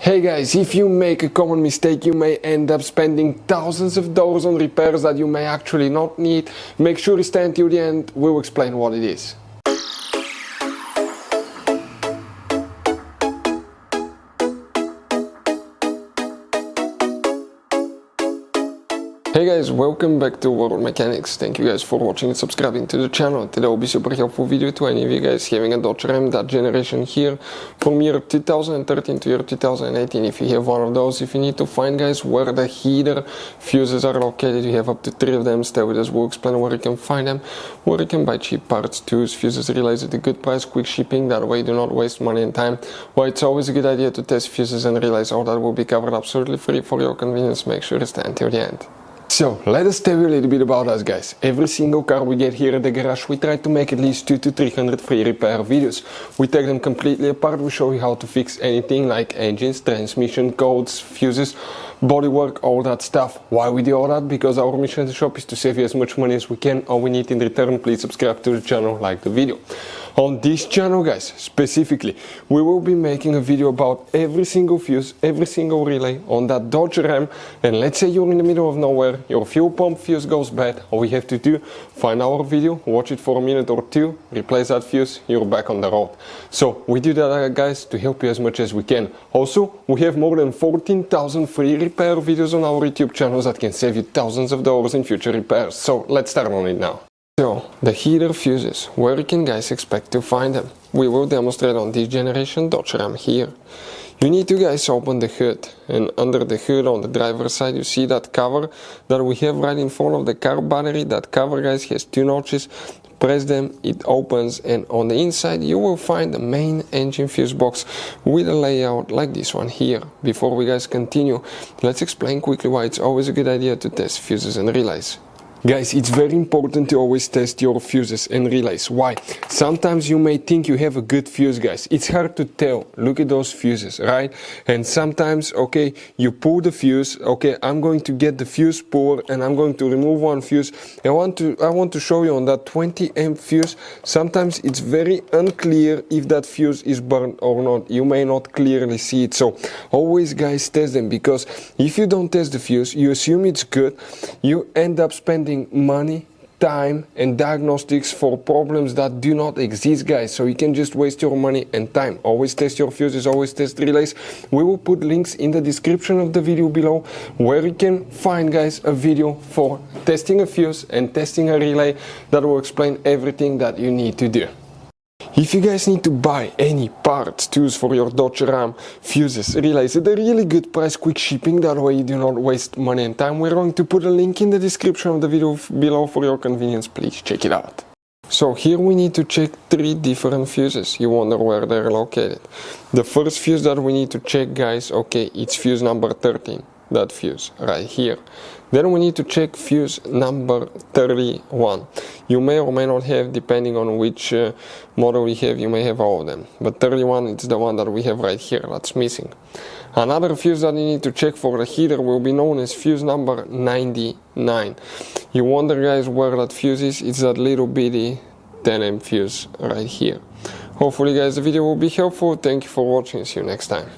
Hey guys, if you make a common mistake, you may end up spending thousands of dollars on repairs that you may actually not need. Make sure you stay until the end, we'll explain what it is. Hey guys, welcome back to World Mechanics. Thank you guys for watching and subscribing to the channel. Today will be super helpful video to any of you guys having a Dodge Ram, that generation here from year 2013 to year 2018. If you have one of those, if you need to find guys where the heater fuses are located, you have up to 3 of them. Stay with us, we'll explain where you can find them, where you can buy cheap parts, tools, fuses, relays at a good price, quick shipping, that way do not waste money and time. Well, it's always a good idea to test fuses and relays. All that will be covered absolutely free for your convenience. Make sure to stay until the end. So, let us tell you a little bit about us guys. Every single car we get here at the garage, we try to make at least 200 to 300 free repair videos. We take them completely apart, we show you how to fix anything like engines, transmission, codes, fuses, bodywork, all that stuff. Why we do all that? Because our mission at the shop is to save you as much money as we can. All we need in return, please subscribe to the channel, like the video. On this channel guys, specifically, we will be making a video about every single fuse, every single relay on that Dodge Ram. And let's say you're in the middle of nowhere, your fuel pump fuse goes bad, all we have to do, find our video, watch it for a minute or two, replace that fuse, you're back on the road. So we do that guys to help you as much as we can. Also, we have more than 14,000 free repair videos on our YouTube channels that can save you thousands of dollars in future repairs. So let's start on it now. So, the heater fuses, where you can guys expect to find them? We will demonstrate on this generation Dodge Ram here. You need to guys open the hood, and under the hood on the driver's side you see that cover that we have right in front of the car battery. That cover guys has 2 notches. Press them, it opens, and on the inside you will find the main engine fuse box with a layout like this one here. Before we guys continue, let's explain quickly why it's always a good idea to test fuses and relays. Guys, it's very important to always test your fuses and relays. Why? Sometimes you may think you have a good fuse, guys. It's hard to tell. Look at those fuses, right? And sometimes, okay, you pull the fuse. Okay, I'm going to get the fuse puller and I'm going to remove one fuse. I want to show you on that 20 amp fuse. Sometimes it's very unclear if that fuse is burned or not. You may not clearly see it. So always, guys, test them, because if you don't test the fuse, you assume it's good. You end up spending money, time and diagnostics for problems that do not exist, guys. So you can just waste your money and time. Always test your fuses, always test relays. We will put links in the description of the video below where you can find guys a video for testing a fuse and testing a relay that will explain everything that you need to do. If you guys need to buy any parts, tools for your Dodge Ram, fuses, relays at a really good price, quick shipping, that way you do not waste money and time, we're going to put a link in the description of the video below for your convenience. Please check it out. So here we need to check 3 different fuses. You wonder where they're located. The first fuse that we need to check, guys, okay, it's fuse number 13. That fuse right here. Then we need to check fuse number 31. You may or may not have, depending on which model you have, you may have all of them. But 31 is the one that we have right here, that's missing. Another fuse that you need to check for the heater will be known as fuse number 99. You wonder guys where that fuse is? It's that little bitty 10 amp fuse right here. Hopefully guys the video will be helpful. Thank you for watching, see you next time.